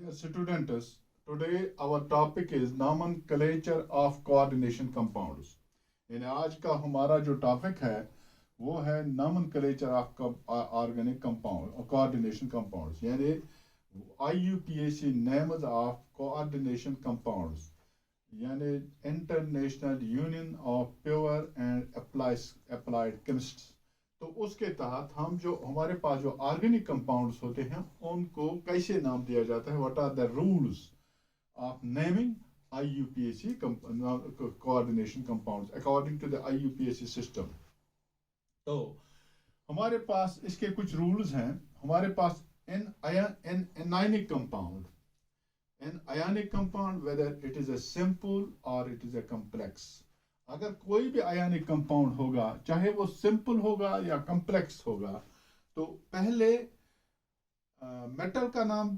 Dear students, today our topic is nomenclature of coordination compounds. यानी आज का हमारा जो टॉपिक है वो है nomenclature of organic compound or coordination compounds. यानी IUPAC names of coordination compounds. यानी International Union of Pure and Applied Chemists. तो उसके तहत हम जो हमारे पास जो ऑर्गेनिक कंपाउंड्स होते हैं उनको कैसे नाम दिया जाता है, what are the rules of naming IUPAC coordination compounds according to the IUPAC system. तो हमारे पास इसके कुछ रूल्स हैं. हमारे पास anionic compound whether it is a simple or it is a complex. अगर कोई भी आयनिक कंपाउंड होगा, चाहे वो सिंपल होगा या कॉम्प्लेक्स होगा, तो पहले मेटल का नाम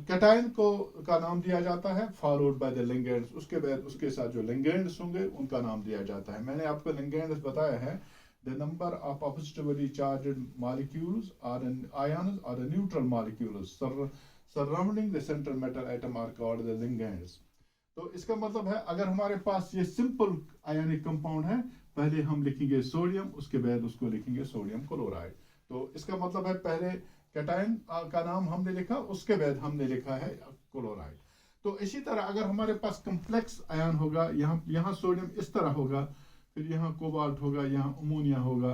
कैटायन का नाम दिया जाता है, फॉलोड बाय द लिगेंड्स. उसके बाद उसके साथ जो लिगेंड्स होंगे उनका नाम दिया जाता है. मैंने आपको लिगेंड्स बताया है. The number of positively charged molecules और आयन्स और neutral molecules surrounding the central metal atom are called the ligands. तो इसका मतलब है अगर हमारे पास ये सिंपल आयनिक कंपाउंड है, पहले हम लिखेंगे सोडियम, उसके बाद उसको लिखेंगे सोडियम क्लोराइड. तो इसका मतलब है पहले कैटायन का नाम हमने लिखा, उसके बाद हमने लिखा है क्लोराइड. तो इसी तरह अगर हमारे पास कॉम्प्लेक्स आयन होगा, यहाँ सोडियम इस तरह होगा, फिर यहाँ कोबाल्ट होगा, यहाँ अमोनिया होगा,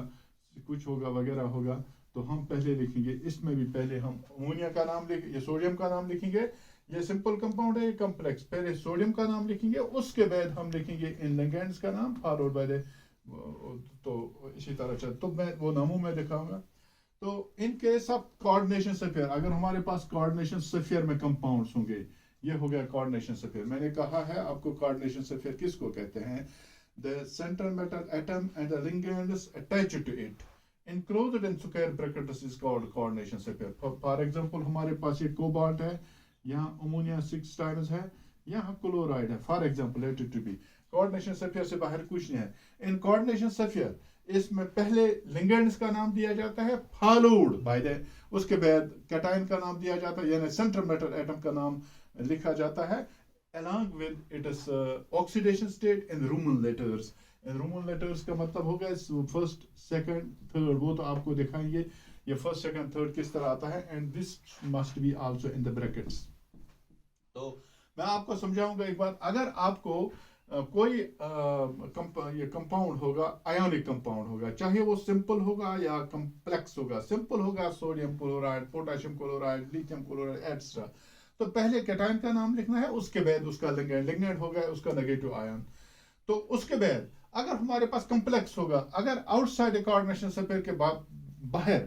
कुछ होगा वगैरह होगा, तो हम पहले लिखेंगे, इसमें भी पहले हम अमोनिया का नाम ये सोडियम का नाम लिखेंगे. ये सिंपल कंपाउंड है, ये कॉम्प्लेक्स. पहले सोडियम का नाम लिखेंगे, उसके बाद हम लिखेंगे इन लिगेंड्स का नाम, फॉलोड बाय द. तो इसी तरह चल, तो मैं वो नामों में दिखाऊंगा. तो इन केस ऑफ कोऑर्डिनेशन सफेयर, अगर हमारे पास कोऑर्डिनेशन सफेयर में कंपाउंड्स होंगे, ये हो गया कोऑर्डिनेशन सफेयर. मैंने कहा है आपको कोऑर्डिनेशन सफेयर किसको कहते हैं. The central metal atom and the ligands attached to it enclosed in square brackets is called coordination sphere. For example, हमारे पास ये कोबाल्ट है, यहाँ अमोनिया 6 टाइम्स है, यहाँ क्लोराइड है. For example let it to be. Coordination sphere से बाहर कुछ नहीं है. इन कोऑर्डिनेशन सफियर इसमें पहले लिगेंड्स का नाम दिया जाता है, फॉलोड बाय द. उसके बाद कैटायन का नाम दिया जाता है, यानी सेंट्रल मेटल एटम का नाम लिखा जाता है, along with its oxidation state in Roman letters. Roman letters का मतलब होगा फर्स्ट सेकंड थर्ड, वो तो आपको दिखाएंगे ये फर्स्ट सेकंड थर्ड किस तरह आता है. And this must be also in the brackets. तो मैं आपको समझाऊंगा एक बात. अगर आपको कोई ये कंपाउंड होगा, आयोनिक कंपाउंड होगा, चाहे वो सिंपल होगा या कॉम्प्लेक्स होगा. सिंपल होगा sodium chloride, potassium chloride, lithium chloride etcetera. तो पहले कैटायन का नाम लिखना है, उसके बाद उसका लिगेंड होगा, उसका नेगेटिव आयन. तो उसके बाद अगर हमारे पास कॉम्प्लेक्स होगा, अगर आउटसाइड कोऑर्डिनेशन सफेयर के बाहर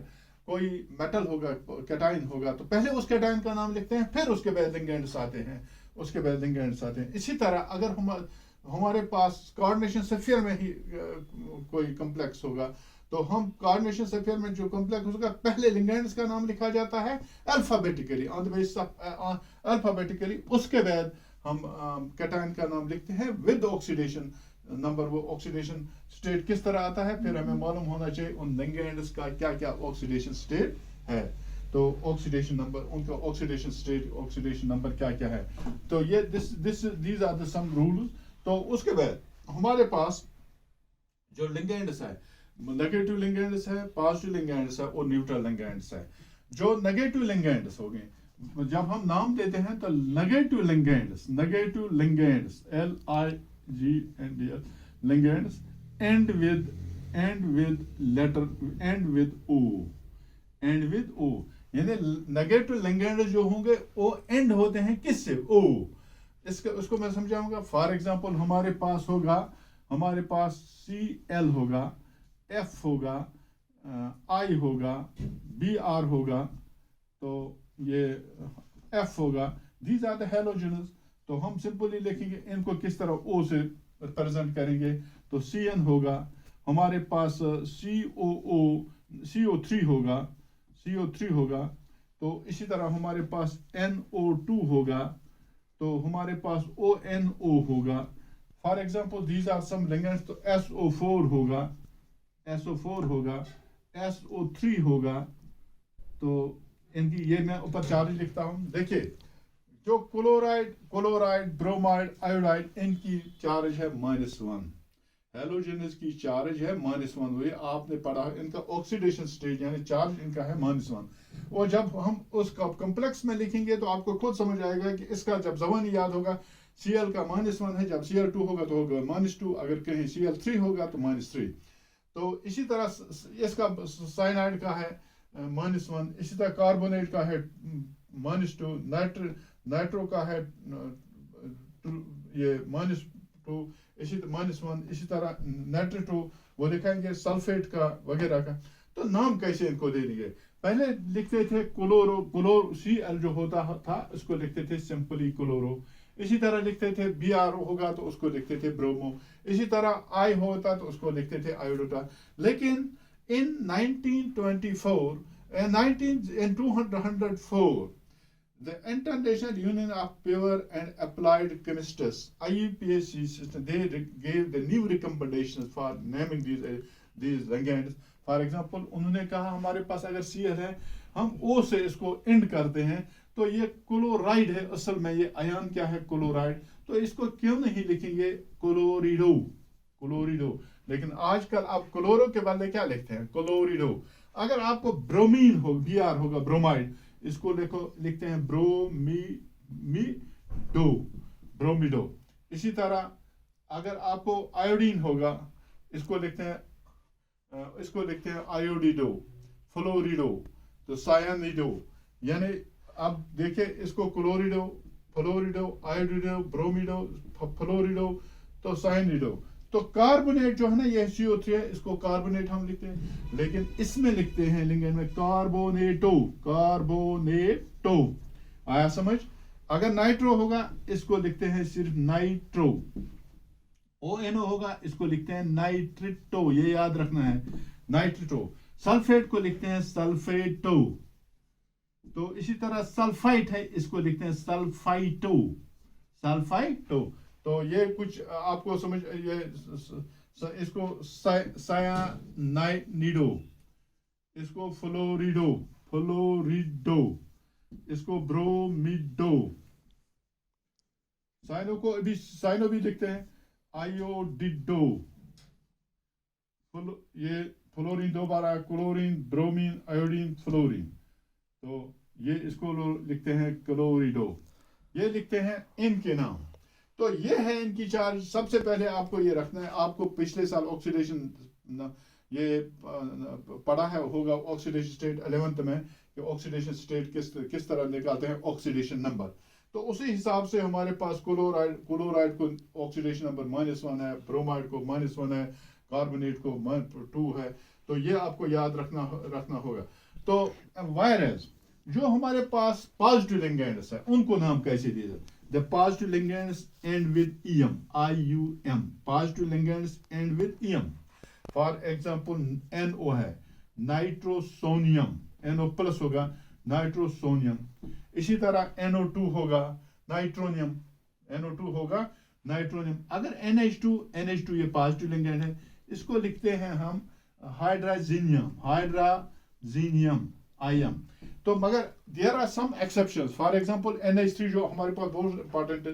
कोई मेटल होगा, कैटायन होगा, तो पहले उस कैटायन का नाम लिखते हैं, फिर उसके बाद लिगेंड्स आते हैं, उसके बाद लिगेंड्स आते हैं. इसी तरह अगर हमारे पास कोऑर्डिनेशन सफेयर में ही कोई कॉम्प्लेक्स होगा, तो हम कोऑर्डिनेशन सफेयर में जो कॉम्प्लेक्स होगा, पहले लिगेंड्स का नाम लिखा जाता है alphabetically, on the basis of alphabetically. उसके बाद हम कैटायन का नाम लिखते हैं विद ऑक्सीडेशन नंबर. वो ऑक्सीडेशन स्टेट किस तरह आता है, फिर हमें मालूम होना चाहिए उन लिगेंड्स का क्या क्या ऑक्सीडेशन स्टेट है. तो ऑक्सीडेशन नंबर, उनका ऑक्सीडेशन स्टेट, ऑक्सीडेशन नंबर क्या क्या है. तो ये these are the some rules. तो उसके बाद हमारे पास जो लिगेंड्स है, नेगेटिव लिगेंड्स है, पॉजिटिव लिगेंड्स है और न्यूट्रल लिगेंड्स है. जो नेगेटिव लिगेंड्स हो गए, जब हम नाम देते हैं तो negative ligands LIGNDS ligands end with letter end with O. यानी नेगेटिव लिगेंड जो होंगे वो एंड होते हैं किससे, O. उसको मैं समझाऊंगा. फॉर एग्जांपल हमारे पास होगा, हमारे पास Cl होगा, F होगा, I होगा, Br होगा, तो ये F होगा. These are the halogens. तो हम सिंपली लिखेंगे इनको किस तरह, O से रिप्रेजेंट करेंगे. तो Cn होगा, हमारे पास CO3 होगा. तो इसी तरह हमारे पास NO2 होगा, तो हमारे पास ONO होगा. For example these are some ligands. तो SO4 होगा, SO3 होगा. तो इनकी ये मैं ऊपर चार्ज लिखता हूं. देखिए जो क्लोराइड क्लोराइड ब्रोमाइड आयोडाइड, इनकी चार्ज है -1। हेलोजनस की चार्ज है -1। वही आपने पढ़ा, इनका ऑक्सीडेशन स्टेज यानी चार्ज इनका है -1। और जब हम उसका कॉम्प्लेक्स में लिखेंगे तो आपको खुद समझ आएगा कि इसका जब जबानी याद होगा, Cl का -1 है, जब Cl2 होगा तो होगा -2, अगर कहीं Cl3 होगा तो -3। तो इसी तरह इसका साइनाइड का है -1, इसी तरह कार्बोनेट का है -2, नाइट्रो का है ये -2, इसी -1, इसी तरह नाइट्रेटो वो लिखेंगे, सल्फेट का वगैरह का। तो नाम कैसे इनको दे दिए? पहले लिखते थे क्लोरो Cl जो होता था उसको लिखते थे सिंपली क्लोरो। इसी तरह लिखते थे Br होगा तो उसको लिखते थे ब्रोमो। इसी तरह I होता तो उसको लिखते थे आयोडोटा। लेकिन इन 1924 in 204 the International Union of Pure and Applied Chemists IUPAC system, they gave the new recommendations for naming these ligands. For example, उन्होंने कहा हमारे पास अगर Cl है, हम O से इसको एंड करते हैं तो ये क्लोराइड है। असल में ये आयन क्या है? क्लोराइड। तो इसको क्यों नहीं लिखेंगे क्लोरिडो? क्लोरिडो। लेकिन आजकल आप क्लोरो के बदले क्या लिखते हैं? क्लोरिडो। अगर आपको ब्रोमीन हो, Br होगा ब्रोमाइड, इसको लिखते हैं ब्रोमिडो। इसी तरह अगर आपको आयोडीन होगा, इसको लिखते हैं आयोडिडो, फ्लोरिडो, तो सायानिडो। यानी अब देखिए इसको क्लोरिडो, फ्लोरिडो, आयोडिडो, ब्रोमिडो, फ्लोरिडो, तो सायानिडो। तो कार्बोनेट जो है ना, ये CO3 है, इसको कार्बोनेट हम लिखते हैं, लेकिन इसमें लिखते हैं लिंगन में कार्बोनेटो। कार्बोनेटो आया समझ? अगर नाइट्रो होगा इसको लिखते हैं सिर्फ नाइट्रो। ONO होगा इसको लिखते हैं नाइट्रिटो, ये याद रखना है, नाइट्रिटो। सल्फेट को लिखते हैं सल्फेटो। तो इसी तरह सल्फाइट है, इसको लिखते हैं सल्फाइटो, सल्फाइटो। तो ये कुछ आपको समझ, ये इसको सायानाइडो, इसको फ्लोरिडो, फ्लोरिडो, इसको ब्रोमिडो। साइनो भी लिखते हैं आयोडिडो। ये फ्लोरीन दोबारा, क्लोरीन, ब्रोमीन, आयोडीन, फ्लोरीन। तो ये इसको लिखते हैं क्लोरिडो। ये लिखते हैं इनके नाम। तो ये है इनकी चार्ज। सबसे पहले आपको ये रखना है, आपको पिछले साल ऑक्सीडेशन ये पढ़ा है होगा, ऑक्सीडेशन स्टेट 11th में, कि ऑक्सीडेशन स्टेट किस तरह निकालते हैं, ऑक्सीडेशन नंबर। तो उसी हिसाब से हमारे पास क्लोराइड को ऑक्सीडेशन नंबर -1 है, ब्रोमाइड को -1 है, कार्बोनेट को 2 है। तो ये आपको याद रखना होगा। तो वायरस जो हमारे पास पॉजिटिव लिगेंड्स है, उनको नाम कैसे दिए जाते? The positive ligands end with EM, IUM. Positive ligands end with EM. For example, NO है, नाइट्रोसोनियम, NO प्लस होगा नाइट्रोसोनियम। इसी तरह NO2 होगा नाइट्रोनियम, NO2 होगा नाइट्रोनियम। अगर NH2 ये पॉजिटिव लिगेंड है, इसको लिखते हैं हम हाइड्राजीनियम, हाइड्राजीनियम, IM। तो मगर there are some exceptions. For example NH3 जो हमारे पास बहुत इंपॉर्टेंट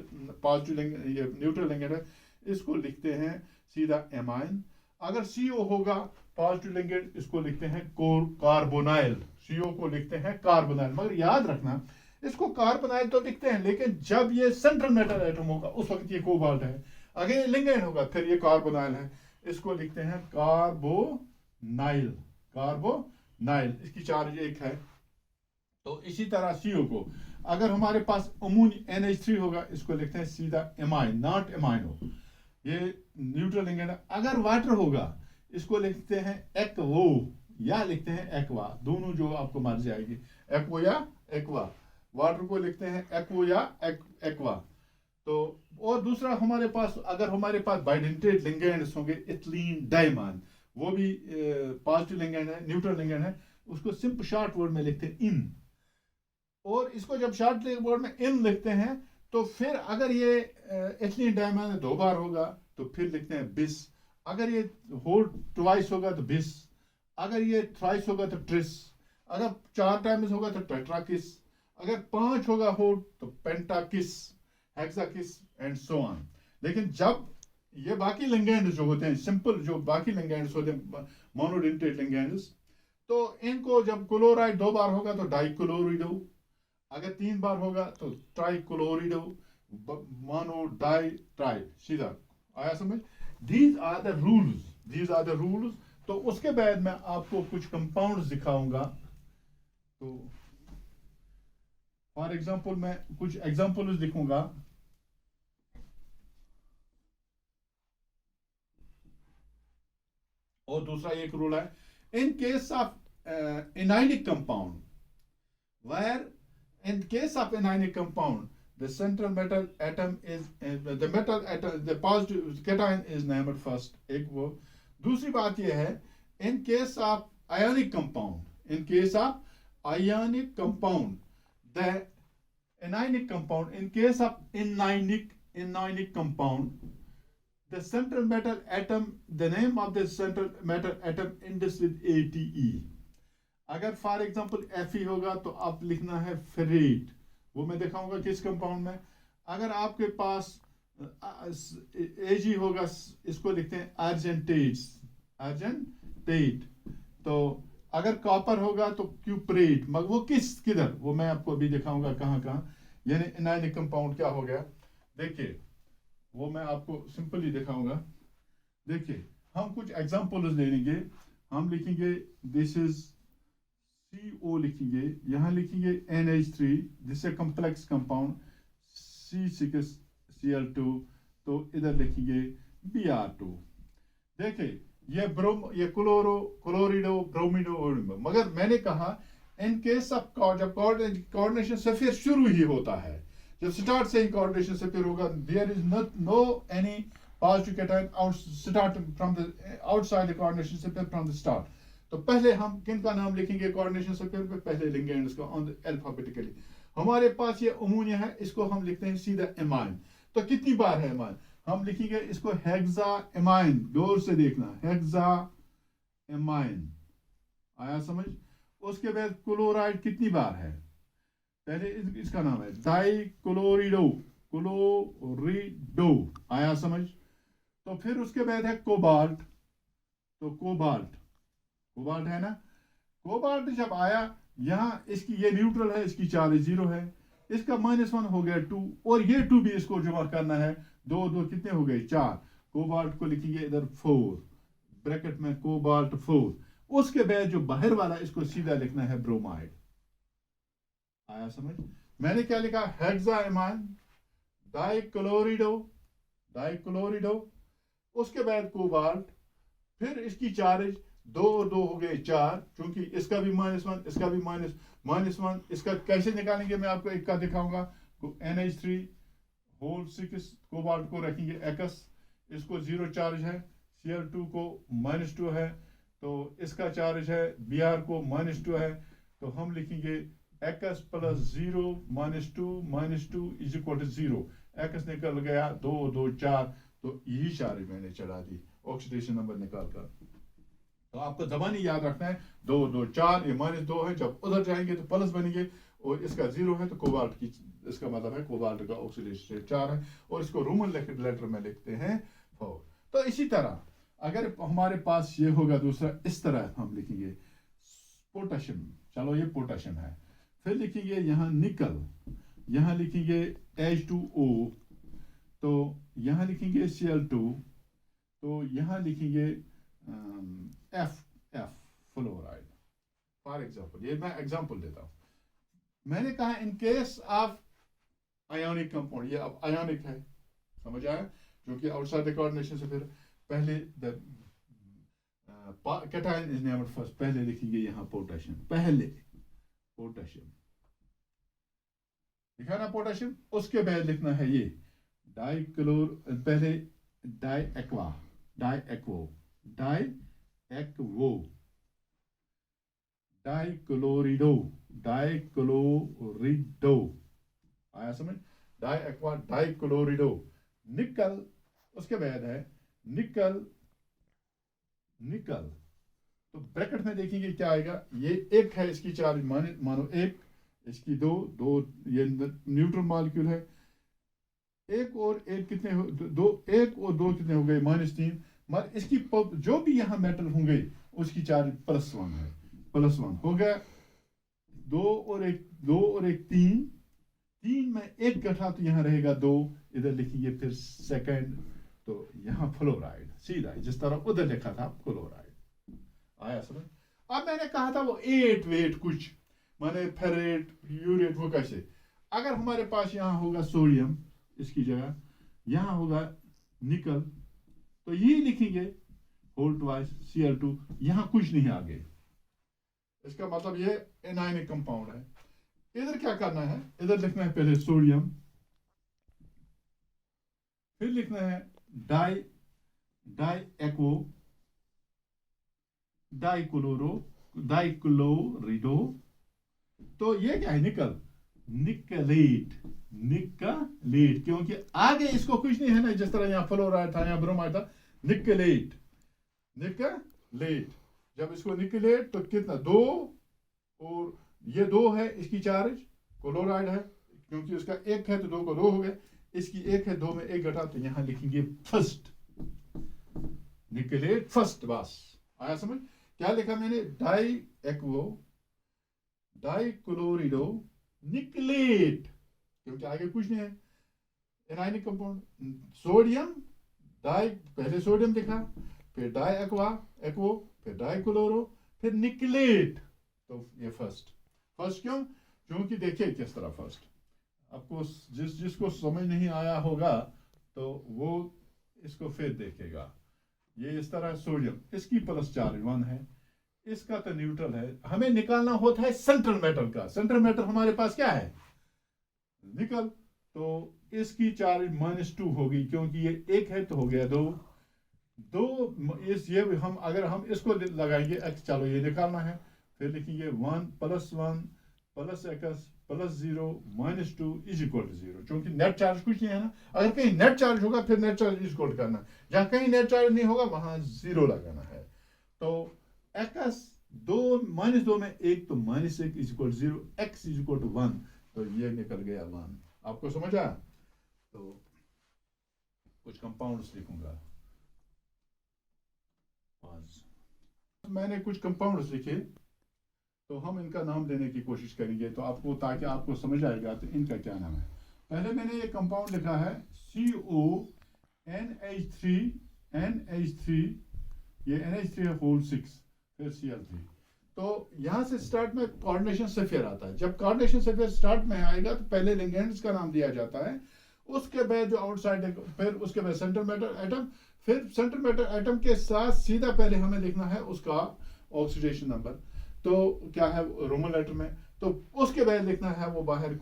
पॉजिटिव ये न्यूट्रल लिगेंड है, इसको लिखते हैं सीधा एमाइन। अगर CO होगा पॉजिटिव लिगेंड, इसको लिखते हैं कार्बोनाइल, CO को लिखते हैं कार्बोनाइल। मगर याद रखना, इसको कार्बोनाइल तो लिखते हैं, लेकिन जब ये सेंट्रल मेटल एटम होगा उस वक्त ये कोबाल्ट है। अगर ये लिगेंड होगा फिर ये कार्बोनाइल है, इसको लिखते हैं कार्बोनाइल, कार्बोनाइल। इसकी चार्ज 1 है। तो इसी तरह CO को अगर हमारे पास अमोनिया NH3 होगा, इसको लिखते हैं सीधा एमाइन, नॉट एमाइनो, ये न्यूट्रल लिगेंड है। अगर वाटर होगा इसको लिखते हैं एक्वो या लिखते हैं एक्वा, दोनों जो आपको मर्जी आएगी, एक्वो या एक्वा। वाटर को लिखते हैं एक्वो या एक्वा। तो और दूसरा हमारे पास, अगर हमारे पास बाइडेंटेड लिगेंड्स होंगे, इथिलीन डायमंड, वो भी पॉजिटिव लिगेंड है, न्यूट्रल लिगेंड है, उसको सिंपल शॉर्ट वर्ड में लिखते हैं इन। और इसको जब शॉर्ट वर्ड में इन लिखते हैं तो फिर अगर ये इथिलीन डायमंड 2 बार होगा तो फिर लिखते हैं बिस। अगर ये होल ट्वाइस होगा तो बिस, अगर ये थ्राइस होगा तो ट्रिस, अगर 4 टाइम्स होगा तो टेट्राकिस, अगर 5 होगा हो तो पेंटाकिस, हेक्साकिस एंड सो ऑन। लेकिन जब ये बाकी लिगेंड जो होते हैं, सिंपल जो बाकी लिगेंड्स होते हैं, मोनोडेंटेट लिगेंड्स, तो इनको जब क्लोराइड 2 बार होगा तो डाइक्लोरिडो, अगर 3 बार होगा तो ट्राइक्लोरिडो, मोनो डाई ट्राई, सीधा आया समझ। These are the rules, these are the rules. तो उसके बाद मैं आपको कुछ कंपाउंड्स दिखाऊंगा। तो फॉर एग्जांपल मैं कुछ एग्जांपल्स लिखूंगा। और दूसरा एक रूल है, in case of ionic compound, where in case of anionic compound the central metal atom is the metal atom, the positive cation is named first, एक वो। दूसरी बात ये है, in case of ionic compound, in case of ionic compound, the anionic compound, in case of anionic compound, the central metal atom, the name of the central metal atom ends with ATE। अगर for example Fe होगा तो आप लिखना है ferret, वो मैं दिखाऊंगा किस कंपाउंड में। अगर आपके पास Ag होगा, इसको लिखते हैं अर्जेंटेट, अर्जेंटेट। तो अगर कॉपर होगा तो क्यूप्रेट, मगर वो किधर, वो मैं आपको अभी दिखाऊंगा कहाँ कहाँ। यानी इनाइनिक कंपाउंड क्या हो गया, देखिए वो मैं आपको सिंपली दिखाऊंगा। देखिए हम कुछ एग्जांपल्स ले लेंगे। हम लिखेंगे दिस इज CO, लिखेंगे यहां लिखेंगे NH3, जिससे कॉम्प्लेक्स कंपाउंड C6Cl2, तो इधर लिखेंगे Br2। देखिए ये ये क्लोरिडो ब्रोमिडो, मगर मैंने कहा इन केस ऑफ जब कोऑर्डिनेशन से फिर शुरू ही होता है, जब स्टार्ट से ही कोऑर्डिनेशन से फिर होगा, there is no any positive cation out start from the outside the coordination से फिर फ्रॉम द स्टार्ट। तो पहले हम किन का नाम लिखेंगे कोऑर्डिनेशन से फिर पहले लिगेंड्स का ऑन अल्फाबेटिकली। हमारे पास ये अमोनिया है, इसको हम लिखते हैं सीधा एमाइन। तो कितनी बार है एमाइन, हम लिखेंगे इसको हेक्सा एमाइन, गौर से देखना, हेक्सा एमाइन, आया समझ। उसके बाद क्लोराइड कितनी बार है, पहले इसका नाम है डाइक्लोरिडो, क्लोरिडो, आया समझ। तो फिर उसके बाद है कोबाल्ट, तो कोबाल्ट, कोबाल्ट है ना। कोबाल्ट जब आया, यहाँ इसकी ये न्यूट्रल है, इसकी चार्ज 0 है, इसका -1 हो गया 2, और ये 2 भी इसको जमा करना है, 2 2 कितने हो गए 4। कोबाल्ट को लिखेंगे इधर 4 ब्रैकेट में, कोबाल्ट 4। उसके बाद जो बाहर वाला इसको सीधा लिखना है ब्रोमाइड, आया समझ। मैंने क्या लिखा, हेक्साइमाइन, डाइक्लोरिडो, डाइक्लोरिडो, उसके बाद कोबाल्ट, फिर इसकी चार्ज 2 और 2 हो गए 4, क्योंकि इसका भी -1, इसका भी -1। इसका कैसे निकालेंगे मैं आपको एक का दिखाऊंगा। NH3 होल 6 कोबाल्ट को रखेंगे X, इसको 0 चार्ज है, Cl2 को -2 है, तो इसका चार्ज है, Br को -2 है, तो हम लिखेंगे X + 0 -2 is equal to 0। X निकल गया 2 2 4, तो यही चार्ज मैंने चढ़ा दी ऑक्सीडेशन नंबर निकाल कर। तो आपको जबानी याद रखना है 2 2 4, ये -2 है, जब उधर जाएंगे तो प्लस बनेंगे, और इसका 0 है तो कोबाल्ट की, इसका मतलब है कोबाल्ट का ऑक्सीडेशन 4 है, और इसको रोमन लेटर में लिखते हैं 4। तो इसी तरह अगर हमारे पास ये होगा दूसरा, इस तरह हम लिखेंगे पोटेशियम, चलो ये पोटेशियम है, फिर लिखेंगे यहाँ निकल, यहाँ लिखेंगे H2O, तो यहाँ लिखेंगे Cl2, तो यहाँ लिखेंगे F फ्लोराइड। फॉर एग्जांपल, ये मैं एग्जांपल देता हूँ। मैंने कहा इन केस ऑफ आयोनिक कंपाउंड, ये अब आयोनिक है, समझ आया, जो कि आउटसाइड द कोऑर्डिनेशन से फिर पहले the cation is named first, पहले लिखेंगे यहाँ पोटेशियम, पहले पोटेशियम लिखा ना पोटेशियम, उसके बाद लिखना है ये डाइक्लोर, पहले डाइएक्वा, डाइएक्वो, डाइएक्वो, डाइक्लोरिडो, डाइक्लोरिडो, आया समझ, डाइएक्वा, डाइक्लोरिडो। निकल, उसके बाद है निकल, निकल, तो ब्रैकेट में देखेंगे क्या आएगा, ये 1 है, इसकी चार्ज मानो 1, इसकी दो दो, ये न्यूट्रल मॉलिक्यूल है। एक और एक कितने हो, दो, एक और दो कितने हो गए, -3। मगर इसकी जो भी यहाँ मेटल होंगे उसकी चार्ज +1 है, +1 हो गया। दो और एक 3, 3 में एक गठा तो यहाँ रहेगा 2, इधर लिखेंगे फिर सेकंड, तो यहाँ फ्लोराइड सीधा जिस तरह उधर लिखा था फ्लोराइड। आया समझ? अब मैंने कहा था वो 8 वेट कुछ माने फेरेट यूरेट, वो कैसे? अगर हमारे पास यहाँ होगा सोडियम, इसकी जगह यहाँ होगा निकल, तो ये लिखेंगे होल ट्वाइस Cl2, यहाँ कुछ नहीं आगे। इसका मतलब ये एनायनिक कंपाउंड है। इधर क्या करना है, इधर लिखना है पहले सोडियम, फिर लिखना है डाई एक्वो डाइक्लोरिडो, तो ये क्या है, निकलेट, क्योंकि आगे इसको कुछ नहीं है ना, जिस तरह यहाँ फ्लोराइड था, यहाँ ब्रोमाइड था, निकलेट। जब इसको निकलेट तो कितना, 2, और ये 2 है इसकी चार्ज, क्लोराइड है, क्योंकि उसका 1 है तो 2 को 2 हो गए, इसकी 1 है, 2 में 1 घटा, तो यहां लिखेंगे फर्स्ट, निकलेट फर्स्ट। बस आया समझ? क्या लिखा मैंने, डाई एक्वो डाइक्लोरिडो निकलेट, क्योंकि आगे कुछ नहीं है, एनायनिक कंपाउंड। सोडियम डाई, पहले सोडियम लिखा, फिर डाई एक्वो, फिर डाइक्लोरो, फिर निकलेट, तो ये फर्स्ट क्यों? क्योंकि देखिए किस तरह फर्स्ट, आपको जिसको समझ नहीं आया होगा तो वो इसको फिर देखेगा। ये इस तरह सोडियम, इसकी प्लस चार्ज 1 है, इसका तो न्यूट्रल है। हमें निकालना होता है सेंट्रल मेटल का। सेंट्रल मेटल हमारे पास क्या है, निकल, तो इसकी चार्ज -2 होगी, क्योंकि ये 1 है तो हो गया 2। ये हम अगर हम इसको लगाएंगे x, चलो ये निकालना है, फिर लिखेंगे 1 + x + 0 -2 = 0, क्योंकि नेट चार्ज कुछ नहीं है ना। अगर कहीं नेट चार्ज होगा फिर नेट चार्ज इक्वल करना, जहां कहीं नेट चार्ज नहीं होगा वहां 0 लगाना है। तो x 2 -2 में 1, तो -1 = 0, x = 1, तो ये निकल गया 1। आपको समझ आया? तो कुछ कंपाउंड्स लिखूंगा, मैंने कुछ कंपाउंड्स लिखे, तो हम इनका नाम देने की कोशिश करेंगे, तो आपको, ताकि आपको समझ आएगा तो इनका क्या नाम है। पहले मैंने ये कंपाउंड लिखा है CONH3, ये NH3 है होल 6, फिर Cl3। तो यहां से स्टार्ट में कोऑर्डिनेशन सफेयर आता है। जब कोऑर्डिनेशन सफेयर स्टार्ट में आएगा तो पहले लिगेंड्स का नाम दिया जाता है, उसके बाद जो आउटसाइड, फिर उसके बाद सेंट्रल मैटर एटम, फिर सेंट्रल मैटर एटम के साथ सीधा पहले हमें लिखना है उसका ऑक्सीडेशन नंबर, तो क्या है रोमन लेटर में, तो उसके बाद लिखना है वो बाहर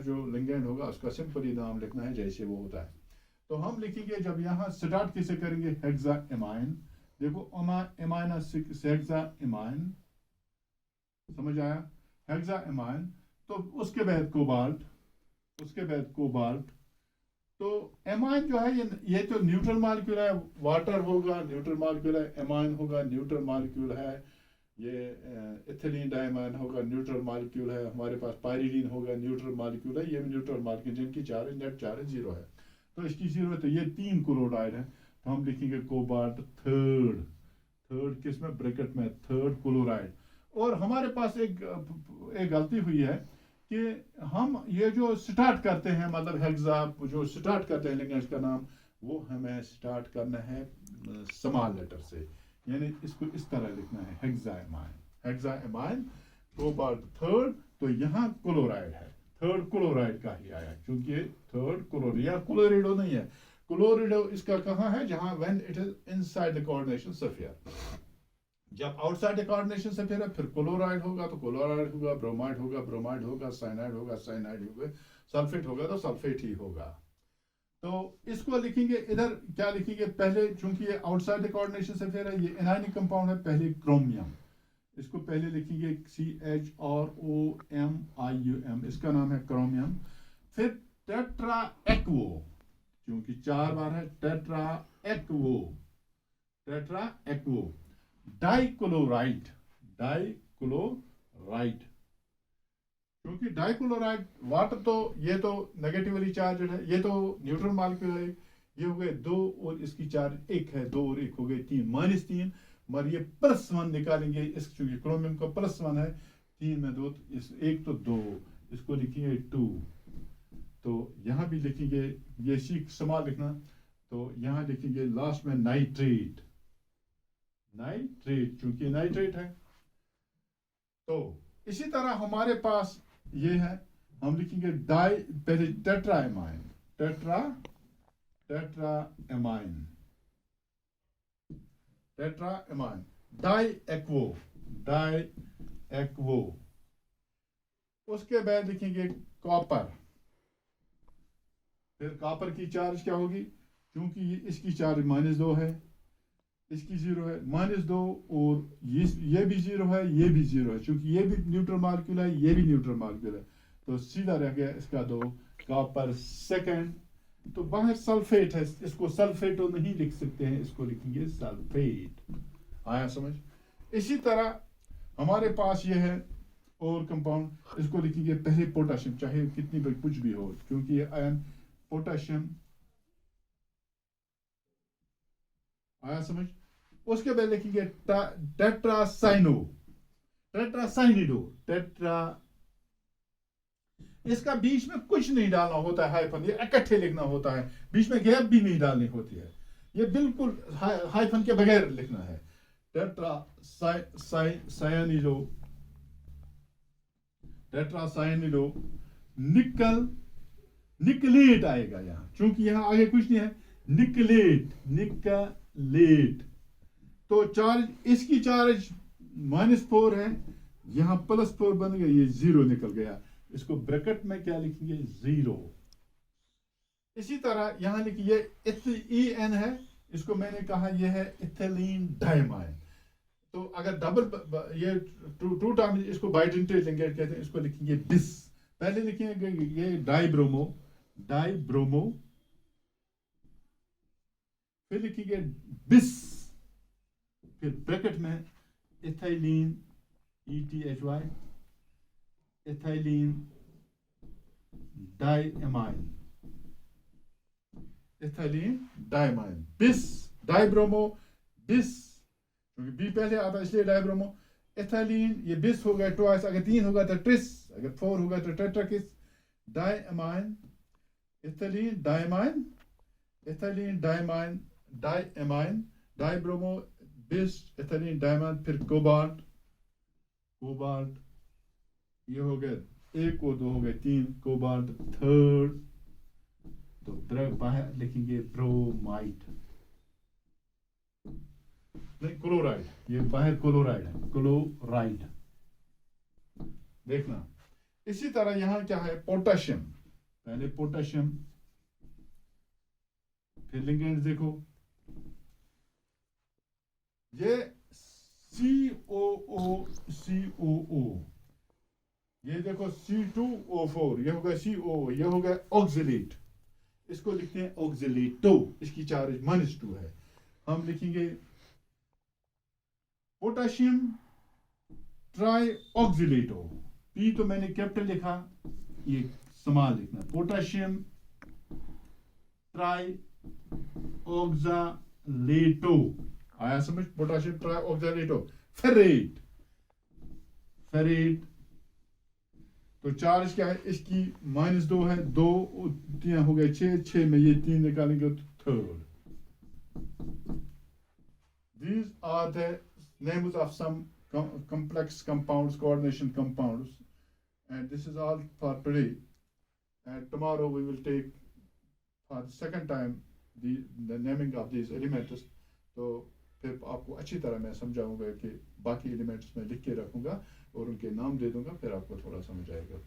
जो लिगेंड होगा उसका सिंपली नाम लिखना है जैसे वो होता है। तो हम लिखेंगे, जब यहाँ स्टार्ट किसे करेंगे, हेक्साइमाइन, देखो इमाइन हेक्साइमाइन, समझ आया, हेक्साइमाइन। तो उसके बाद कोबाल्ट, तो एमाइन जो है ये तो न्यूट्रल मॉलिक्यूल है, वाटर होगा न्यूट्रल मॉलिक्यूल है, एमाइन होगा न्यूट्रल मॉलिक्यूल है, ये इथिलीन डायमाइन होगा न्यूट्रल मॉलिक्यूल है, हमारे पास पायरिलीन होगा न्यूट्रल मॉलिक्यूल है, ये न्यूट्रल मॉलिक्यूल जिनकी चार्ज नेट चार्ज 0 है, तो इसकी 0 है, तो ये 3 क्लोराइड है, तो हम लिखेंगे कोबाल्ट थर्ड किस में, ब्रैकेट में, थर्ड क्लोराइड। और हमारे पास एक गलती हुई है कि हम ये जो स्टार्ट करते हैं, मतलब हेक्सा जो स्टार्ट करते हैं लिगेंड्स का नाम, वो हमें स्टार्ट करना है स्मॉल लेटर से, यानी इसको इस तरह लिखना है, हेक्साइमाइन कोबाल्ट थर्ड, तो यहाँ क्लोराइड है, थर्ड क्लोराइड का ही आया, क्योंकि थर्ड क्लोराइड, या क्लोरिडो नहीं है, क्लोरिडो इसका कहाँ है, जहां when it is inside the coordination sphere. जब आउटसाइड कोऑर्डिनेशन से फिर क्लोराइड होगा तो क्लोराइड होगा, ब्रोमाइड होगा, साइनाइड होगा, सल्फेट होगा तो सल्फेट ही होगा। तो इसको लिखेंगे, इधर क्या लिखेंगे, पहले चूंकि ये आउटसाइड कोऑर्डिनेशन से फिर है, ये एनायनिक कंपाउंड है, पहले क्रोमियम, इसको पहले लिखेंगे CHROMIUM, इसका नाम है क्रोमियम। फिर टेट्रा एक्वो, क्योंकि 4 बार है, टेट्रा एक्वो, डाइक्लोराइड, क्योंकि डाइक्लोराइड वाटर तो ये तो नेगेटिवली चार्ज है, ये तो न्यूट्रल मॉलिक्यूल है। ये हो गए दो और इसकी चार्ज एक है, दो और एक हो गए तीन, -3। मगर ये +1 निकालेंगे, इस चूंकि क्रोमियम का +1 है, 3 में 2, इस एक तो 2, इसको लिखेंगे 2। तो यहाँ भी लिखेंगे, ये सीख समा लिखना, तो यहाँ लिखेंगे लास्ट में नाइट्रेट, नाइट्रेट चूंकि नाइट्रेट है। तो इसी तरह हमारे पास ये है, हम लिखेंगे डाई, पहले टेट्राएमाइन, टेट्राएमाइन, टेट्राएमाइन, डाई एक्वो, उसके बाद लिखेंगे कॉपर। फिर कॉपर की चार्ज क्या होगी, क्योंकि इसकी चार्ज -2 है, इसकी 0 है, -2, और ये भी 0 है, ये भी 0 है, क्योंकि ये भी न्यूट्रल मॉलिक्यूल है, ये भी न्यूट्रल मॉलिक्यूल है। तो सीधा रह गया इसका 2, कॉपर सेकंड। तो बाहर सल्फेट है, इसको सल्फेट नहीं लिख सकते हैं, इसको लिखेंगे सल्फेट। आया समझ। इसी तरह हमारे पास ये है और कंपाउंड, इसको लिखेंगे पहले पोटाशियम, चाहे कितनी भी कुछ भी हो, क्योंकि ये आयन पोटाशियम। आया समझ। उसके बाद लिखेंगे टेट्रासाइनिडो, इसका बीच में कुछ नहीं डालना होता है, हाइफन, ये इकट्ठे लिखना होता है, बीच में गैप भी नहीं डालनी होती है, ये बिल्कुल हाइफन के बगैर लिखना है। टेट्रासाइनिडो, निकलेट आएगा यहाँ, क्योंकि यहाँ आगे कुछ नहीं है, निकलेट। तो चार्ज, इसकी चार्ज -4 है, यहाँ +4 बन गया, ये 0 निकल गया, इसको ब्रैकेट में क्या लिखेंगे, 0। इसी तरह यहाँ लिखिए EN है, इसको मैंने कहा ये है इथिलीन डाइमाइन। तो अगर डबल ये टू टाइम इसको बाइडेंटेट लेंगे, कहते हैं, इसको लिखेंगे बिस। पहले लिखेंगे ये डाइब्रोमो, फिर लिखेंगे बिस, फिर ब्रैकेट में इथाइलीन, ETHY, इथाइलीन डाइमाइन, बिस, डाइब्रोमो, बिस, क्योंकि बी पहले आता है इसलिए डाइब्रोमो। इथाइलीन, ये बिस हो गया ट्वाइस, अगर 3 होगा तो ट्रिस, अगर 4 होगा तो tetrakis. Diamine, ethylene diamine, dibromo, बिस, इथाइलीन डाइमाइन, फिर कोबाल्ट, ये हो गया 1 और 2 हो गए 3, कोबाल्ट थर्ड। तो बाहर लिखेंगे ब्रोमाइड, नहीं क्लोराइड, ये बाहर क्लोराइड है, क्लोराइड देखना। इसी तरह यहां क्या है, पोटेशियम, पहले पोटेशियम, फिर लिगेंड्स देखो, ये COO, ये देखो C2O4, ये होगा CO, ये होगा ऑक्सिलेट, इसको लिखते हैं ऑक्सिलेटो, इसकी चार्ज -2 है। हम लिखेंगे पोटेशियम ट्राई ऑक्सिलेटो, P तो मैंने कैपिटल लिखा, ये स्मॉल लिखना, पोटेशियम ट्राई ऑक्सालेटो। आया समझ, पोटेशियम ट्राई ऑक्सालेटो। फेरेट, तो चार्ज क्या है, इसकी -2 है, 2 3 हो गए 6 में ये 3 निकालेंगे तो third. These are the names of some complex compounds, coordination compounds, and this is all for today. And tomorrow we will take for the second time the naming of these elements. तो फिर आपको अच्छी तरह मैं समझाऊंगा कि बाकी elements में लिख के रखूंगा और उनके नाम दे दूंगा, फिर आपको थोड़ा समझ आएगा।